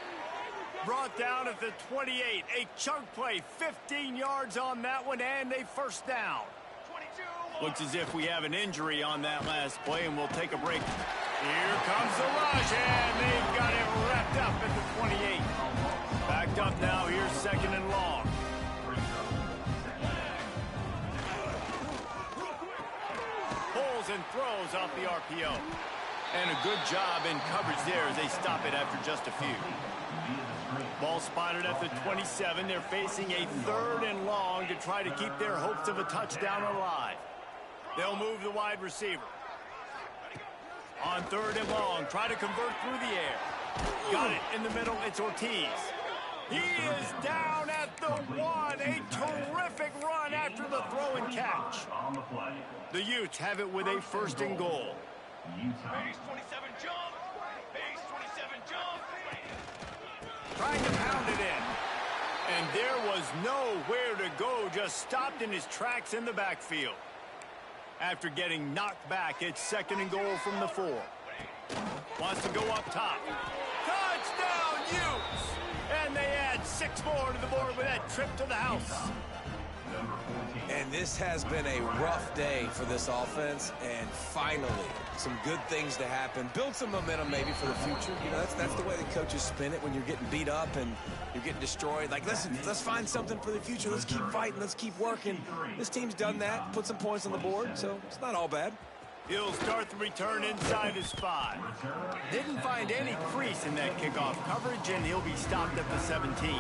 Brought down at the 28. A chunk play. 15 yards on that one, and a 1st down. Looks as if we have an injury on that last play, and we'll take a break. Here comes the rush, and they've got it wrapped up at the 28. Backed up now. Here's 2nd and long. Pulls and throws off the RPO. And a good job in coverage there as they stop it after just a few. Ball spotted at the 27. They're facing a 3rd and long to try to keep their hopes of a touchdown alive. They'll move the wide receiver. On 3rd and long, try to convert through the air. Got it in the middle, it's Ortiz. He is down at the 1. A terrific run after the throw and catch. The Utes have it with a 1st and goal. Base 27 jump. Base 27 jump. Trying to pound it in. And there was nowhere to go, just stopped in his tracks in the backfield. After getting knocked back, it's 2nd and goal from the 4. Wants to go up top. Touchdown, Utes! And they add 6 more to the board with that trip to the house. And this has been a rough day for this offense, and finally, some good things to happen. Build some momentum maybe for the future. You know, that's the way the coaches spin it when you're getting beat up and you're getting destroyed. Like, listen, let's find something for the future. Let's keep fighting. Let's keep working. This team's done that, put some points on the board, so it's not all bad. He'll start the return inside his 5. Didn't find any crease in that kickoff coverage, and he'll be stopped at the 17.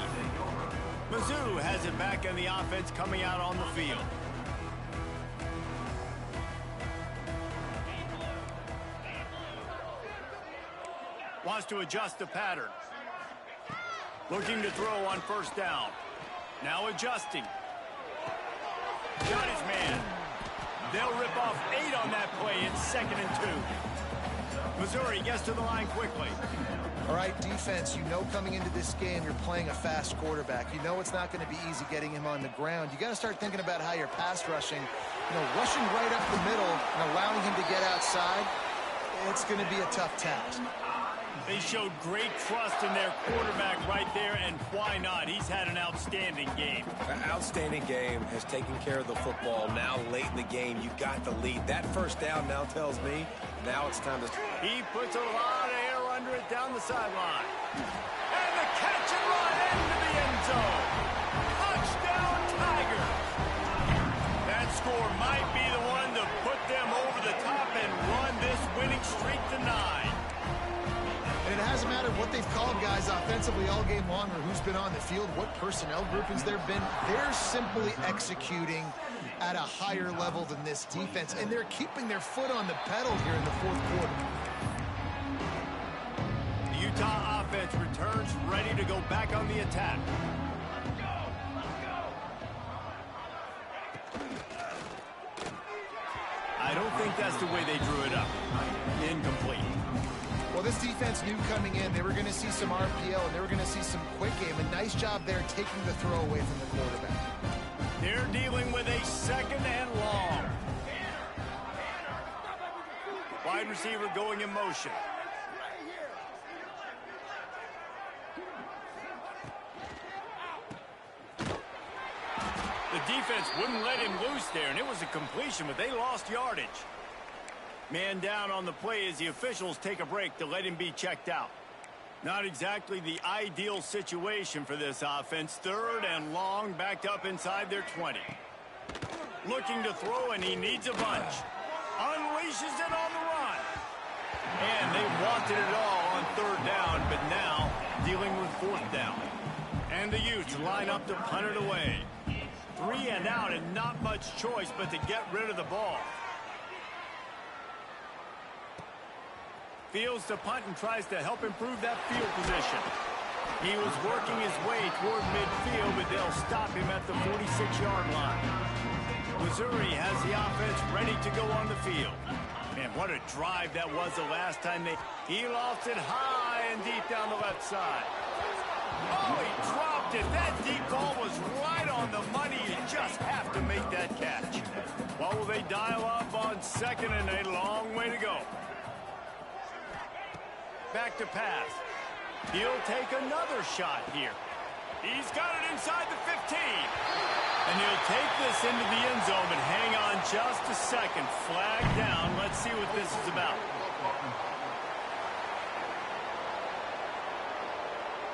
Mizzou has it back on the offense coming out on the field. Wants to adjust the pattern. Looking to throw on 1st down. Now adjusting. Got his man. They'll rip off 8 on that play. It's 2nd and 2. Missouri gets to the line quickly. All right, defense, you know coming into this game you're playing a fast quarterback. You know it's not going to be easy getting him on the ground. You got to start thinking about how you're pass rushing. You know, rushing right up the middle and allowing him to get outside, it's going to be a tough task. They showed great trust in their quarterback right there, and why not? He's had an outstanding game. An outstanding game, has taken care of the football. Now late in the game, you got the lead. That 1st down now tells me now it's time to... He puts a lot of air under it down the sideline. And the catch and run into the end zone. Touchdown, Tigers. matter what they've called guys offensively all game long or who's been on the field, what personnel groupings there have been, they're simply executing at a higher level than this defense, and they're keeping their foot on the pedal here in the fourth quarter. The Utah offense returns ready to go back on the attack. I don't think that's the way they drew it up. Incomplete. Well, this defense knew coming in they were going to see some RPO and they were going to see some quick game. A nice job there taking the throw away from the quarterback. They're dealing with a second and long. Wide receiver going in motion. The defense wouldn't let him loose there, and it was a completion, but they lost yardage. Man down on the play as the officials take a break to let him be checked out. Not exactly the ideal situation for this offense. Third and long, backed up inside their 20. Looking to throw, and he needs a bunch. Unleashes it on the run. And they wanted it all on third down, but now dealing with fourth down. And the Utes line up to punt it away. 3 and out, and not much choice but to get rid of the ball. Fields to punt and tries to help improve that field position. He was working his way toward midfield, but they'll stop him at the 46-yard line. Missouri has the offense ready to go on the field. Man, what a drive that was the last time he lost it high and deep down the left side. Oh, he dropped it. That deep ball was right on the money. You just have to make that catch. What will they dial up on second and a long way to go? Back to pass. He'll take another shot here. He's got it inside the 15. And he'll take this into the end zone, but hang on just a second. Flag down. Let's see what this is about.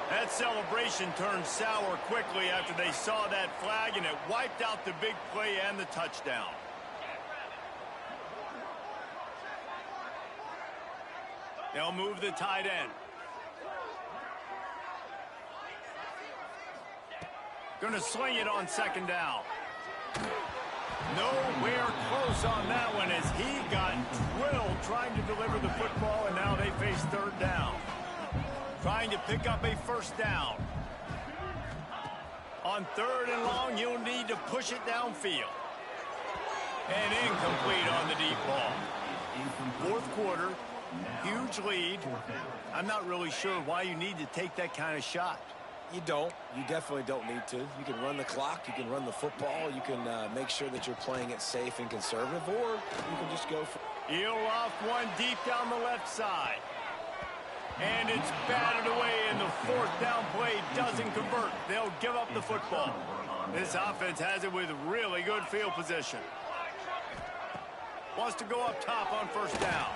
That celebration turned sour quickly after they saw that flag, and it wiped out the big play and the touchdown. They'll move the tight end. Going to sling it on second down. Nowhere close on that one as he got drilled trying to deliver the football, and now they face third down. Trying to pick up a first down. On third and long, you'll need to push it downfield. And incomplete on the deep ball. Fourth quarter, huge lead. I'm not really sure why you need to take that kind of shot. You don't. You definitely don't need to. You can run the clock. You can run the football. You can make sure that you're playing it safe and conservative, or you can just go for... He'll loft one deep down the left side. And it's batted away, and the fourth down play doesn't convert. They'll give up the football. This offense has it with really good field position. Wants to go up top on first down.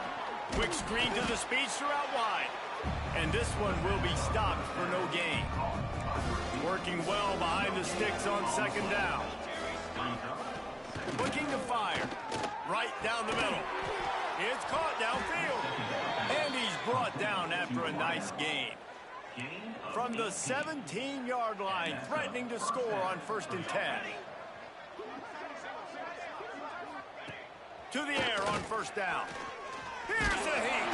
Quick screen to the speedster out wide. And this one will be stopped for no gain. Working well behind the sticks on second down. Looking to fire. Right down the middle. It's caught downfield. And he's brought down after a nice gain. From the 17-yard line, threatening to score on 1st and 10. To the air on first down. Here's the heat.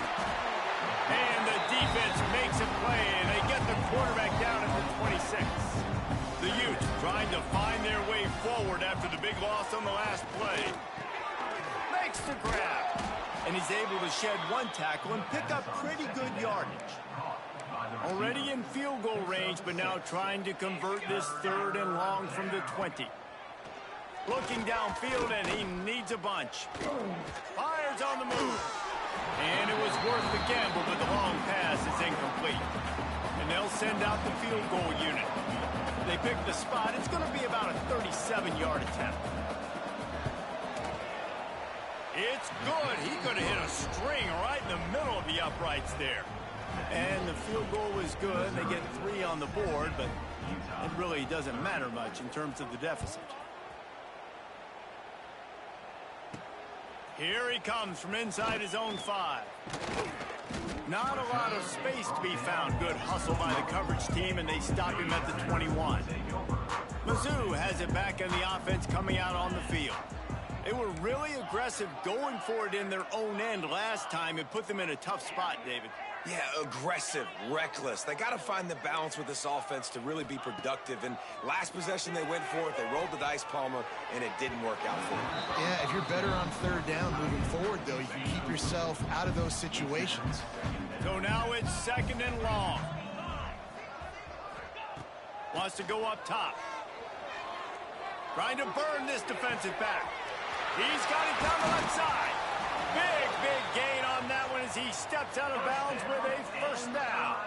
And the defense makes a play, and they get the quarterback down at the 26. The Utes trying to find their way forward after the big loss on the last play. Makes the grab. And he's able to shed one tackle and pick up pretty good yardage. Already in field goal range, but now trying to convert this third and long from the 20. Looking downfield, and he needs a bunch. Fires on the move. And it was worth the gamble, but the long pass is incomplete. And they'll send out the field goal unit. They pick the spot. It's going to be about a 37-yard attempt. It's good. He could have hit a string right in the middle of the uprights there. And the field goal was good. They get 3 on the board, but it really doesn't matter much in terms of the deficit. Here he comes from inside his own 5. Not a lot of space to be found. Good hustle by the coverage team, and they stop him at the 21. Mizzou has it back in the offense coming out on the field. They were really aggressive going for it in their own end last time. It put them in a tough spot, David. Yeah, aggressive, reckless. They got to find the balance with this offense to really be productive. And last possession they went for it. They rolled the dice, Palmer, and it didn't work out for them. Yeah, if you're better on third down moving forward, though, you can keep yourself out of those situations. So now it's 2nd and long. Wants to go up top. Trying to burn this defensive back. He's got it down the left side. Big gain on that one as he steps out of bounds with a first down.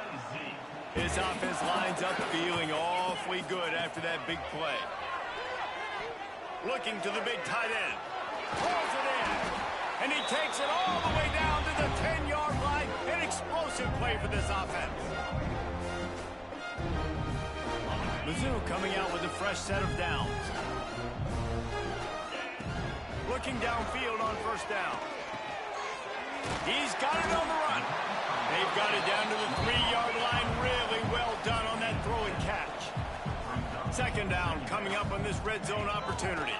His offense lines up feeling awfully good after that big play. Looking to the big tight end. Pulls it in. And he takes it all the way down to the 10-yard line. An explosive play for this offense. Mizzou coming out with a fresh set of downs. Looking downfield on first down. He's got it on the run. They've got it down to the 3-yard line. Really well done on that throw and catch. 2nd down coming up on this red zone opportunity.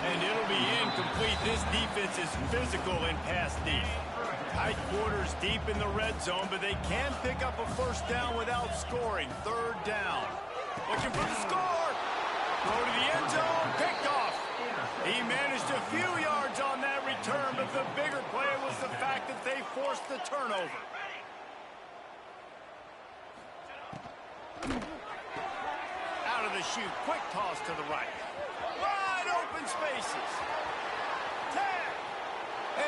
And it'll be incomplete. This defense is physical and pass deep. Tight quarters deep in the red zone, but they can pick up a first down without scoring. 3rd down. Looking for the score. Throw to the end zone. Picked off. He managed a few yards on that return, but the bigger play was the fact that they forced the turnover. Out of the chute. Quick toss to the right. Wide open spaces. Tag.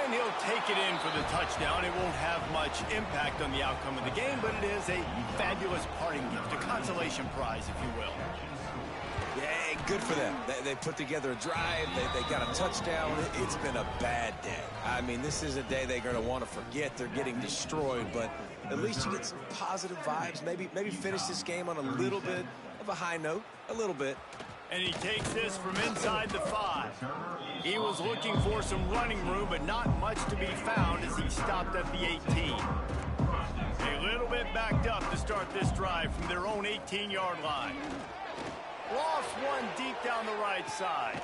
And he'll take it in for the touchdown. It won't have much impact on the outcome of the game, but it is a fabulous parting gift, a consolation prize, if you will. Yeah, good for them. They put together a drive. They got a touchdown. It's been a bad day. I mean, this is a day they're going to want to forget. They're getting destroyed, but at least you get some positive vibes. Maybe finish this game on a little bit of a high note, a little bit. And he takes this from inside the 5. He was looking for some running room, but not much to be found as he stopped at the 18. A little bit backed up to start this drive from their own 18-yard line. Lost one deep down the right side.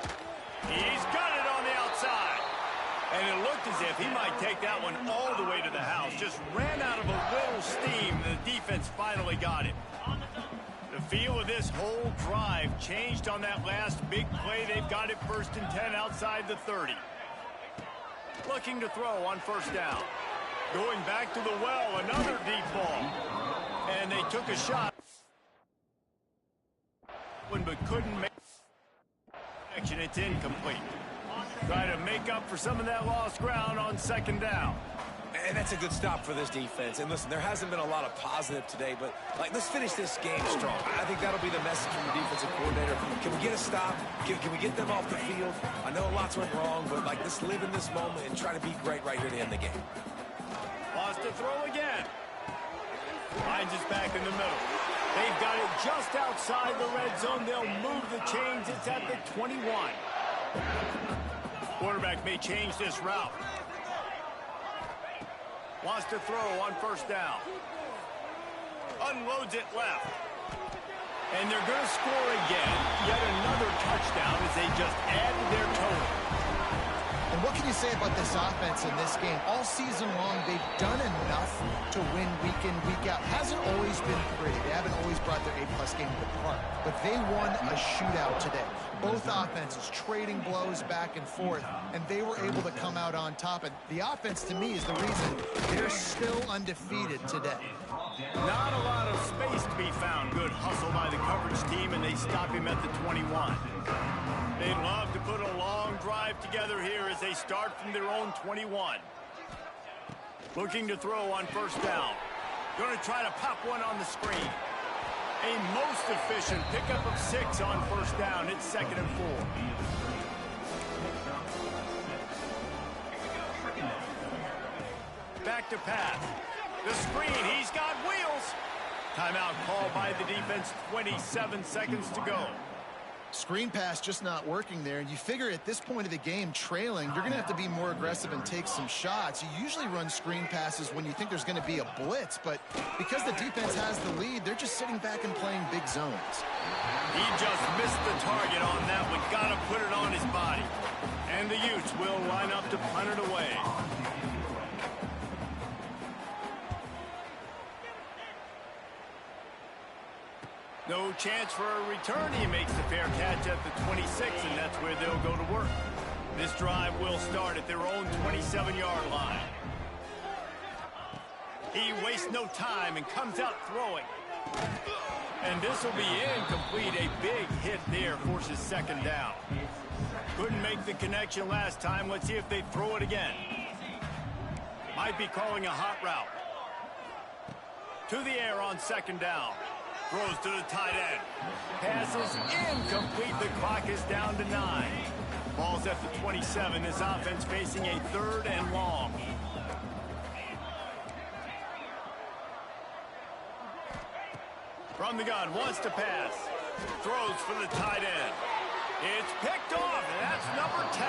He's got it on the outside. And it looked as if he might take that one all the way to the house. Just ran out of a little steam. The defense finally got it. The feel of this whole drive changed on that last big play. They've got it 1st and 10 outside the 30. Looking to throw on first down. Going back to the well, another deep ball. And they took a shot, but couldn't make action. It's incomplete. Try to make up for some of that lost ground on 2nd down. And that's a good stop for this defense. And listen, there hasn't been a lot of positive today, but let's finish this game strong. I think that'll be the message from the defensive coordinator. Can we get a stop? Can we get them off the field? I know lots went wrong, but let's live in this moment and try to be great right here to end the game. Wants to throw again. Finds us back in the middle. They've got it just outside the red zone. They'll move the chains. It's at the 21. Quarterback may change this route. Wants to throw on first down. Unloads it left. And they're going to score again. Yet another touchdown as they just add to their total. And what can you say about this offense in this game? All season long, they've done enough to win week in, week out. Hasn't always been pretty. They haven't always brought their A-plus game to the park. But they won a shootout today. Both offenses trading blows back and forth, and they were able to come out on top. And the offense, to me, is the reason they're still undefeated today. Not a lot of space to be found. Good hustle by the coverage team, and they stop him at the 21. They'd love to put a long drive together here as they start from their own 21. Looking to throw on first down. Going to try to pop one on the screen. A most efficient pickup of 6 on first down. It's 2nd and 4. Back to pass. The screen. He's got wheels. Timeout called by the defense. 27 seconds to go. Screen pass just not working there. You figure at this point of the game, trailing, you're going to have to be more aggressive and take some shots. You usually run screen passes when you think there's going to be a blitz, but because the defense has the lead, they're just sitting back and playing big zones. He just missed the target on that one. Got to put it on his body. And the Utes will line up to punt it away. No chance for a return. He makes the fair catch at the 26, and that's where they'll go to work. This drive will start at their own 27-yard line. He wastes no time and comes out throwing. And this will be incomplete. A big hit there forces second down. Couldn't make the connection last time. Let's see if they throw it again. Might be calling a hot route. To the air on second down. Throws to the tight end. Passes incomplete. The clock is down to 9. Ball's at the 27. This offense facing a 3rd and long. From the gun, wants to pass. Throws for the tight end. It's picked off, and that's number 10.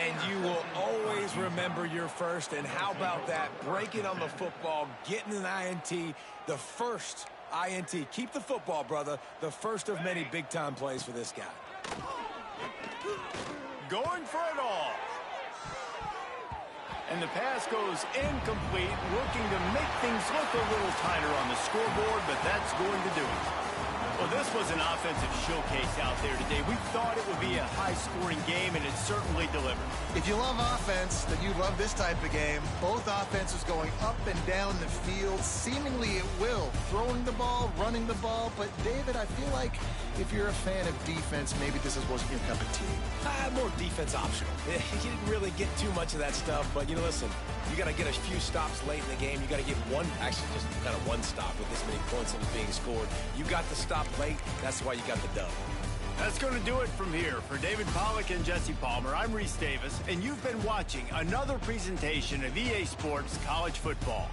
And you will always remember your first. And how about that? Breaking on the football, getting an INT, the first INT. Keep the football, brother. The first of many big-time plays for this guy. Going for it all. And the pass goes incomplete, looking to make things look a little tighter on the scoreboard, but that's going to do it. Well, this was an offensive showcase out there today. We thought it would be a high-scoring game, and it certainly delivered. If you love offense, then you love this type of game. Both offenses going up and down the field, seemingly at will. Throwing the ball, running the ball. But, David, I feel like if you're a fan of defense, maybe this wasn't your cup of tea. More defense optional. You didn't really get too much of that stuff, but, listen, you got to get a few stops late in the game. You got to get actually just kind of one stop with this many points that was being scored. You got the stop late. That's why you got the dub. That's going to do it from here. For David Pollack and Jesse Palmer, I'm Reese Davis, and you've been watching another presentation of EA Sports College Football.